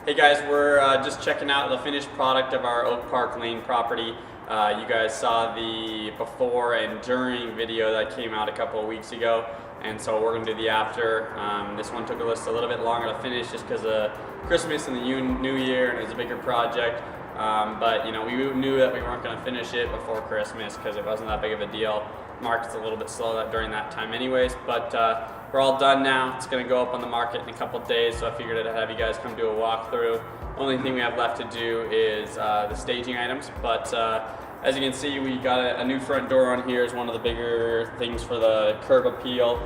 Hey guys, we're just checking out the finished product of our Oak Park Lane property. You guys saw the before and during video that came out a couple of weeks ago, and so we're going to do the after. This one took us a little bit longer to finish just because of Christmas and the New Year, and it was a bigger project. But you know, we knew that we weren't going to finish it before Christmas because it wasn't that big of a deal. Market's a little bit slow during that time anyways, but we're all done now. It's going to go up on the market in a couple of days, so I figured I'd have you guys come do a walkthrough. Only thing we have left to do is the staging items, but as you can see, we got a new front door on here. Is one of the bigger things for the curb appeal.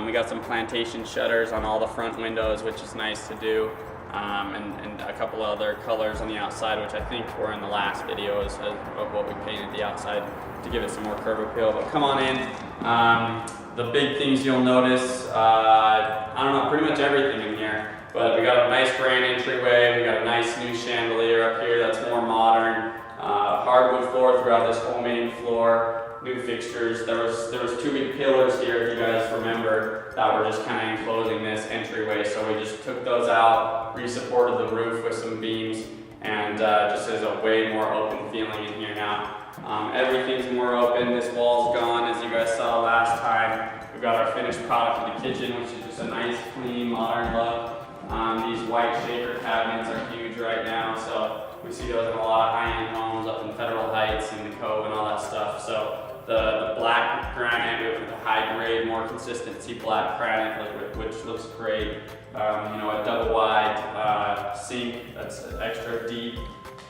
We got some plantation shutters on all the front windows, which is nice to do. And a couple of other colors on the outside, which I think were in the last videos of what we painted the outside to give it some more curb appeal. But come on in. The big things you'll notice, I don't know, pretty much everything in here. But we got a nice grand entryway. We got a nice new chandelier up here that's more modern. Hardwood floor throughout this whole main floor. New fixtures. There was two big pillars here, if you guys remember, that were just kind of enclosing this entryway. So we just took those out, re-supported the roof with some beams, and just as a way more open feeling in here now. Everything's more open. This wall's gone, as you guys saw last time. We've got our finished product in the kitchen, which is just a nice, clean, modern look. These white shaker cabinets are huge right now, so we see those in a lot of high-end homes up in Federal Heights and the Cove and all that stuff. So the black granite with the high grade, more consistency black granite, which looks great. You know, a double wide sink that's extra deep.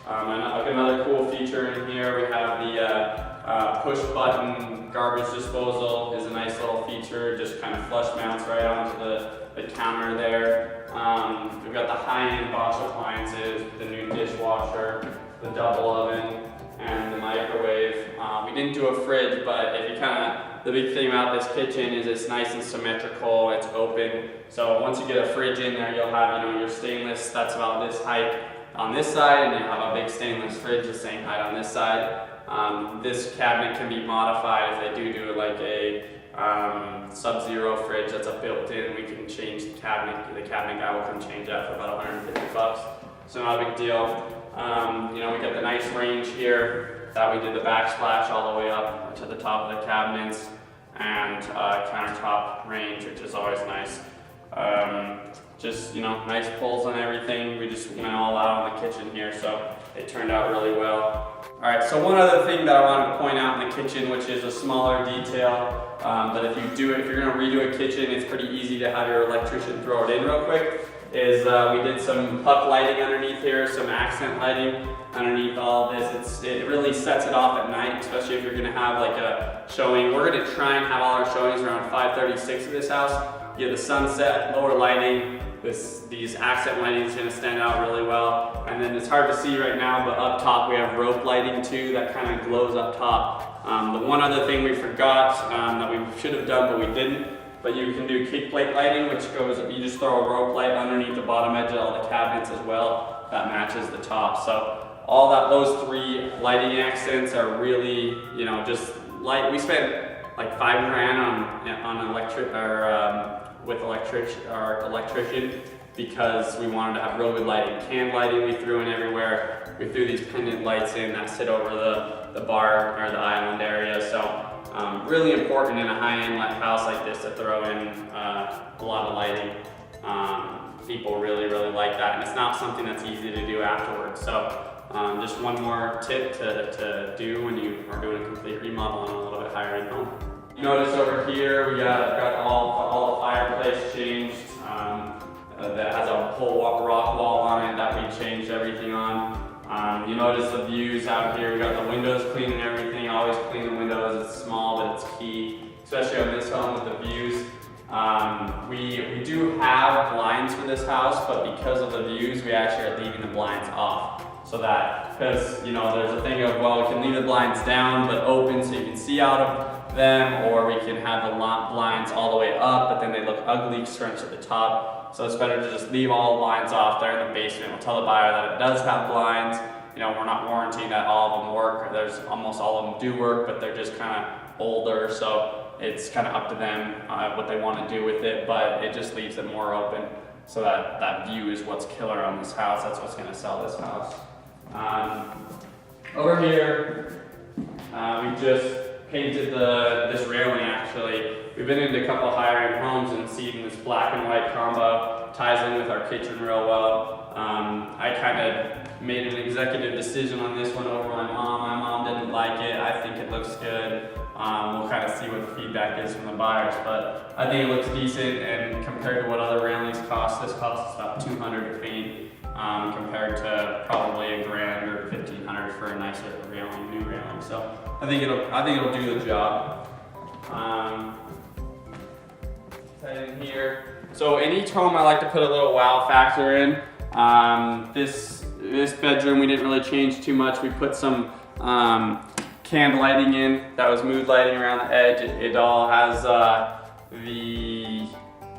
Another cool feature in here, we have the push button garbage disposal is a nice little feature. Just kind of flush mounts right onto the counter there. We've got the high-end Bosch appliances, the new dishwasher, the double oven, and the microwave. We didn't do a fridge, but if you the big thing about this kitchen is it's nice and symmetrical, it's open. So once you get a fridge in there, you'll have, you know, your stainless that's about this height on this side, and you'll have a big stainless fridge the same height on this side. This cabinet can be modified if they do like a Sub-Zero fridge that's a built-in. We can change the cabinet. The cabinet guy will come change that for about 150 bucks. So not a big deal. You know, we got the nice range here that we did the backsplash all the way up to the top of the cabinets, and countertop range, which is always nice. Just, you know, nice pulls on everything. We just went all out on the kitchen here, so it turned out really well. All right, so one other thing that I wanted to point out in the kitchen, which is a smaller detail, but if you're gonna redo a kitchen, it's pretty easy to have your electrician throw it in real quick, is we did some puck lighting underneath here, some accent lighting underneath all of this. It really sets it off at night, especially if you're gonna have like a showing. We're gonna try and have all our showings around 5:36 of this house. You have the sunset, lower lighting. These accent lighting is going to stand out really well. And then it's hard to see right now, but up top we have rope lighting too that kind of glows up top. The one other thing we forgot that we should have done but we didn't, but you can do kick plate lighting, which goes, you just throw a rope light underneath the bottom edge of all the cabinets as well. That matches the top. So those three lighting accents are really, you know, just light. We spent like $5 grand on our electrician because we wanted to have real good lighting. Can lighting we threw in everywhere. We threw these pendant lights in that sit over the bar or the island area. So really important in a high-end house like this to throw in a lot of lighting. People really like that, and it's not something that's easy to do afterwards. So just one more tip to do when you are doing a complete remodel on a little bit higher end home. You notice over here we got all the fireplace changed. That has a whole rock wall on it that we changed everything on. You notice the views out here. We got the windows clean and everything. Always clean the windows. It's small, but it's key, especially on this home with the views. We do have blinds for this house, but because of the views, we actually are leaving the blinds off. So that, because, you know, there's a thing of, well, we can leave the blinds down but open so you can see out of them, or we can have the blinds all the way up, but then they look ugly scrunched at the top. So it's better to just leave all the blinds off there in the basement. We'll tell the buyer that it does have blinds. You know, we're not warranting that all of them work. There's almost all of them do work, but they're just kind of older, so it's kind of up to them what they want to do with it, but it just leaves it more open. So that view is what's killer on this house. That's what's gonna sell this house. Over here, we just painted this railing actually. We've been into a couple higher end homes and seen this black and white combo ties in with our kitchen real well. I kind of made an executive decision on this one over my mom. My mom didn't like it. I think it looks good. We'll kind of see what the feedback is from the buyers, but I think it looks decent, and compared to what other railings cost, this costs about $200 to paint, compared to probably $1,000 or $1,500 for a nicer railing, new railing. So I think it'll do the job. In here. So in each home, I like to put a little wow factor in. This bedroom, we didn't really change too much. We put some canned lighting in. That was mood lighting around the edge. It all has the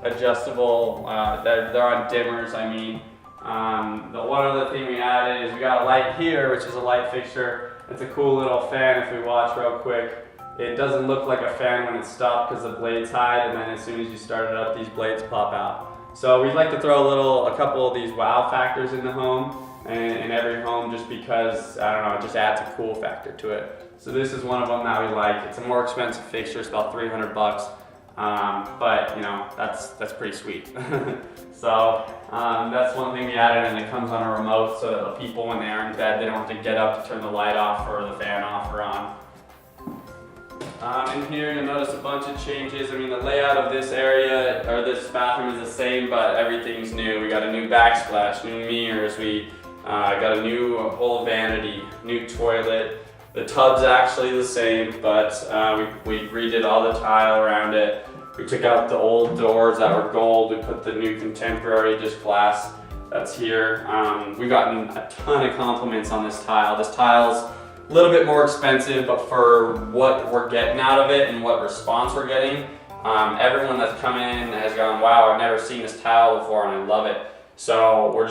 adjustable, they're on dimmers, I mean. The one other thing we added is we got a light here, which is a light fixture. It's a cool little fan if we watch real quick. It doesn't look like a fan when it's stopped because the blade's hide, and then as soon as you start it up, these blades pop out. So we'd like to throw a couple of these wow factors in the home, and in every home, just because, I don't know, it just adds a cool factor to it. So this is one of them that we like. It's a more expensive fixture, it's about 300 bucks. But you know, that's pretty sweet. So that's one thing we added, and it comes on a remote so that the people, when they are in bed, they don't have to get up to turn the light off or the fan off or on. In here, you'll notice a bunch of changes. I mean, the layout of this area, or this bathroom, is the same, but everything's new. We got a new backsplash, new mirrors, we got a new whole vanity, new toilet. The tub's actually the same, but we redid all the tile around it. We took out the old doors that were gold. We put the new contemporary just glass that's here. We've gotten a ton of compliments on this tile. This tile's a little bit more expensive, but for what we're getting out of it and what response we're getting, everyone that's come in has gone, wow, I've never seen this tile before and I love it. So we're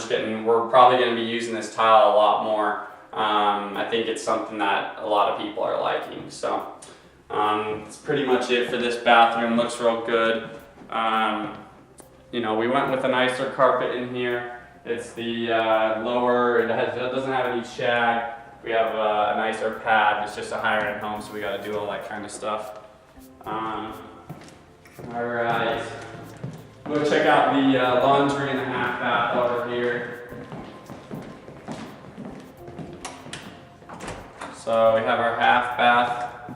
probably gonna be using this tile a lot more. I think it's something that a lot of people are liking. So that's pretty much it for this bathroom. Looks real good. You know, we went with a nicer carpet in here. It's the lower, it doesn't have any shag. We have a nicer pad. It's just a higher end home, so we got to do all that kind of stuff. All right, we'll check out the laundry and the half bath over here. So we have our half bath,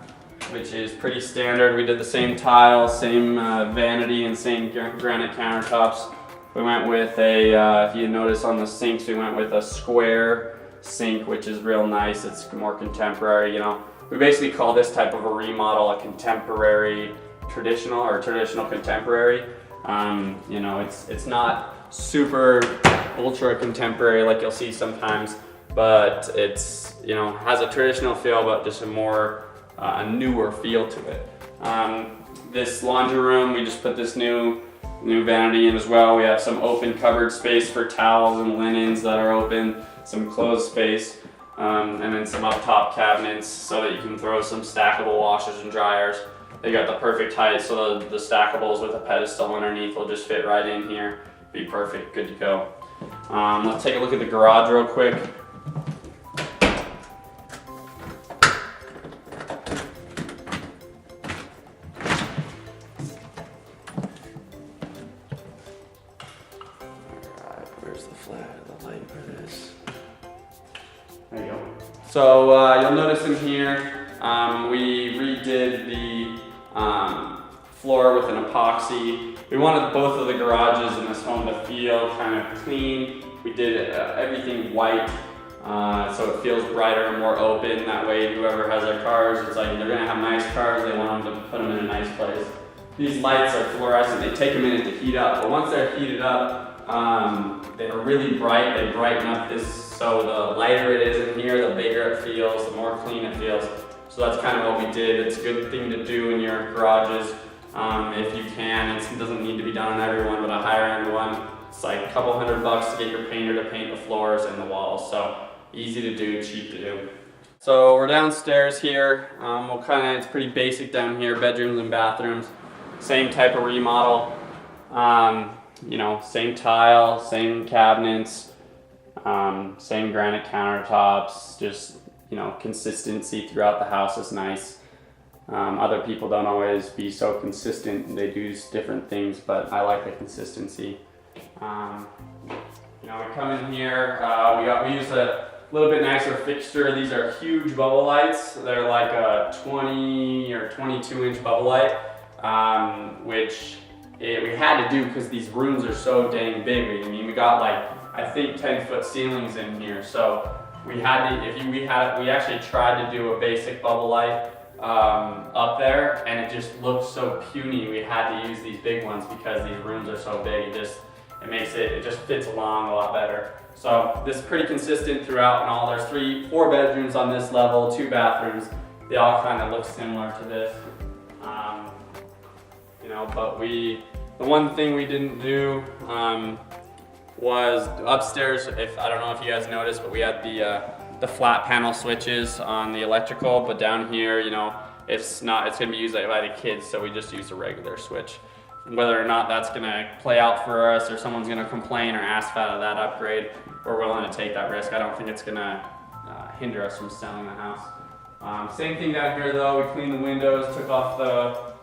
which is pretty standard. We did the same tile, same vanity, and same granite countertops. We went with if you notice on the sinks, we went with a square sink, which is real nice. It's more contemporary, you know. We basically call this type of a remodel a contemporary traditional, or traditional contemporary. You know, it's not super ultra contemporary like you'll see sometimes, but it's, you know, has a traditional feel, but just a newer feel to it. This laundry room, we just put this new vanity in as well. We have some open cupboard space for towels and linens that are open, some closed space, and then some up top cabinets so that you can throw some stackable washers and dryers. They got the perfect height, so the stackables with a pedestal underneath will just fit right in here. Be perfect, good to go. Let's take a look at the garage real quick. There you go. So you'll notice in here, we redid the floor with an epoxy. We wanted both of the garages in this home to feel kind of clean. We did everything white, so it feels brighter and more open. That way, whoever has their cars, it's like they're gonna have nice cars, they want them to put them in a nice place. These lights are fluorescent, they take a minute to heat up, but once they're heated up, they're really bright, they brighten up this, so the lighter it is in here, the bigger it feels, the more clean it feels. So that's kind of what we did. It's a good thing to do in your garages if you can. It doesn't need to be done on every one, but a higher end one, it's like a couple $100 to get your painter to paint the floors and the walls. So easy to do, cheap to do. So we're downstairs here. It's pretty basic down here, bedrooms and bathrooms. Same type of remodel. you know, same tile, same cabinets, same granite countertops, just, you know, consistency throughout the house is nice. Other people don't always be so consistent. They do different things, but I like the consistency. You know, we come in here, we use a little bit nicer fixture. These are huge bubble lights. They're like a 20 or 22 inch bubble light, which we had to do because these rooms are so dang big. I mean, we got like, I think 10-foot ceilings in here. So we had to, we actually tried to do a basic bubble light up there, and it just looked so puny. We had to use these big ones because these rooms are so big. It just fits along a lot better. So this is pretty consistent throughout and all. There's 4 bedrooms on this level, 2 bathrooms. They all kind of look similar to this. You know, but the one thing we didn't do was upstairs. I don't know if you guys noticed, but we had the flat panel switches on the electrical, but down here, you know, it's gonna be used by the kids, so we just use a regular switch. Whether or not that's gonna play out for us or someone's gonna complain or ask out of that upgrade, we're willing to take that risk. I don't think it's gonna hinder us from selling the house. Same thing down here though, we cleaned the windows, took off the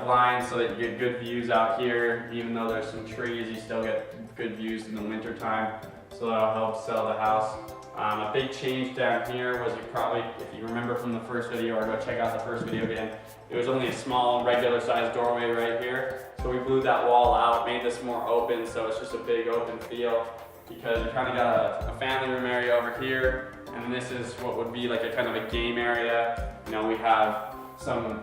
blinds so that you get good views out here. Even though there's some trees, you still get good views in the winter time, so that'll help sell the house. A big change down here was, if you remember from the first video, or go check out the first video again, it was only a small regular sized doorway right here. So we blew that wall out, made this more open, so it's just a big open feel, because you kind of got a family room area over here, and this is what would be like a kind of a game area. You know, we have some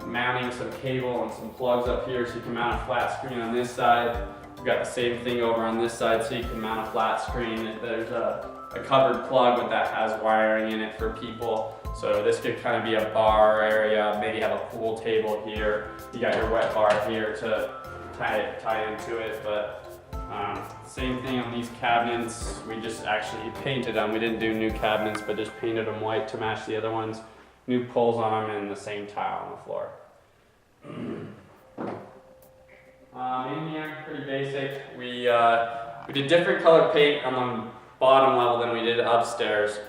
cable and some plugs up here, so you can mount a flat screen on this side. We've got the same thing over on this side, so you can mount a flat screen. There's a covered plug that has wiring in it for people. So this could kind of be a bar area, maybe have a pool table here. You got your wet bar here to tie into it, but same thing on these cabinets. We just actually painted them. We didn't do new cabinets, but just painted them white to match the other ones. New pulls on them and the same tile on the floor. In here, pretty basic. We did different color paint on the bottom level than we did upstairs,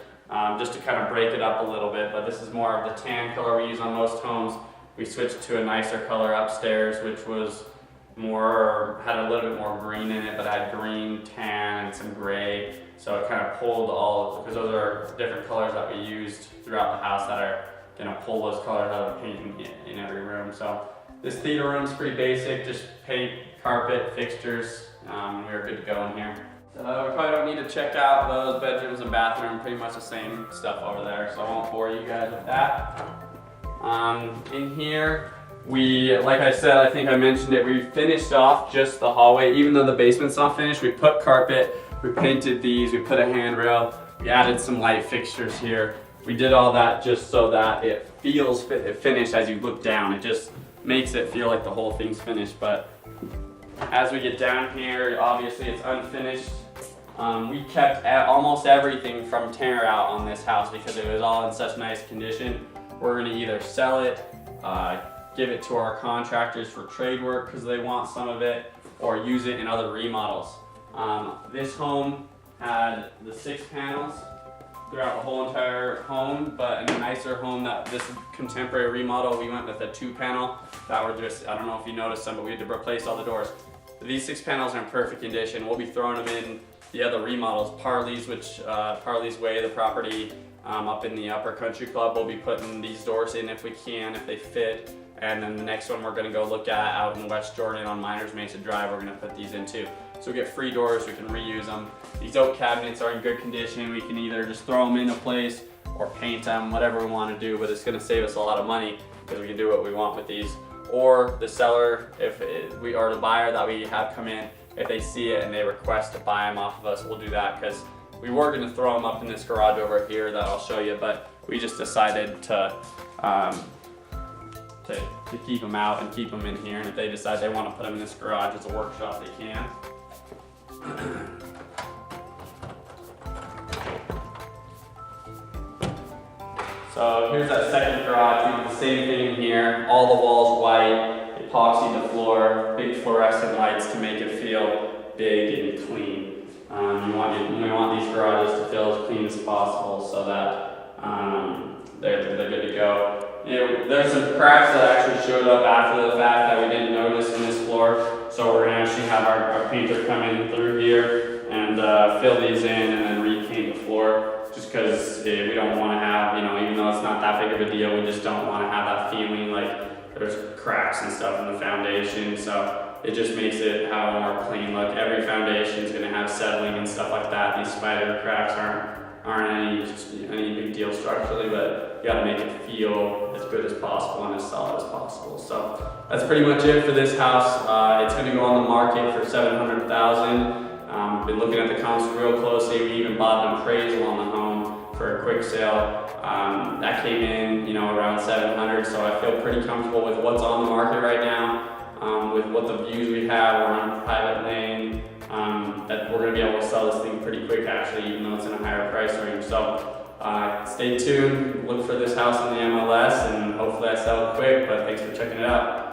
just to kind of break it up a little bit, but this is more of the tan color we use on most homes. We switched to a nicer color upstairs, which was had a little bit more green in it, but had green, tan, and some gray. So it kind of pulled because those are different colors that we used throughout the house that are gonna pull those colors out of the paint in every room. So this theater room is pretty basic, just paint, carpet, fixtures. We're good to go in here. We probably don't need to check out those bedrooms and bathroom, pretty much the same stuff over there, so I won't bore you guys with that. In here, like I said, I think I mentioned it, we finished off just the hallway. Even though the basement's not finished, we put carpet, we painted these, we put a handrail, we added some light fixtures here. We did all that just so that it feels finished as you look down. It just makes it feel like the whole thing's finished, but as we get down here, obviously it's unfinished. We kept almost everything from tear out on this house because it was all in such nice condition. We're gonna either sell it, give it to our contractors for trade work because they want some of it, or use it in other remodels. This home had the 6 panels throughout the whole entire home, but in a nicer home, this contemporary remodel, we went with a 2 panel that were just, I don't know if you noticed them, but we had to replace all the doors. These 6 panels are in perfect condition. We'll be throwing them in the other remodels. Parley's Way, the property up in the Upper Country Club, we'll be putting these doors in if we can, if they fit. And then the next one we're gonna go look at out in West Jordan on Miners Mesa Drive, we're gonna put these in too. So we get free doors, we can reuse them. These oak cabinets are in good condition. We can either just throw them into place or paint them, whatever we want to do, but it's gonna save us a lot of money because we can do what we want with these. Or the seller, or the buyer that we have come in, if they see it and they request to buy them off of us, we'll do that, because we were gonna throw them up in this garage over here that I'll show you, but we just decided to keep them out and keep them in here, and if they decide they want to put them in this garage as a workshop, they can. So here's that second garage. We did the same thing in here. All the walls white, epoxy the floor, big fluorescent lights to make it feel big and clean. You want these garages to feel as clean as possible so that they're good to go. There's some cracks that actually showed up after the fact that we didn't notice in this floor, so we're going to actually have our painter come in through here and fill these in and then repaint the floor, just because we don't want to have, even though it's not that big of a deal, we just don't want to have that feeling like there's cracks and stuff in the foundation. So it just makes it have a more clean look. Every foundation is going to have settling and stuff like that. These spider cracks aren't any big deal structurally, but you got to make it feel as good as possible and as solid as possible. So that's pretty much it for this house. It's going to go on the market for $700,000. Been looking at the comps real closely. We even bought an appraisal on the home for a quick sale. That came in, around $700,000. So I feel pretty comfortable with what's on the market right now. With what the views we have, we're on a private lane, that we're going to be able to sell this thing pretty quick actually, even though it's in a higher price range. So stay tuned, look for this house in the MLS, and hopefully I sell it quick, but thanks for checking it out.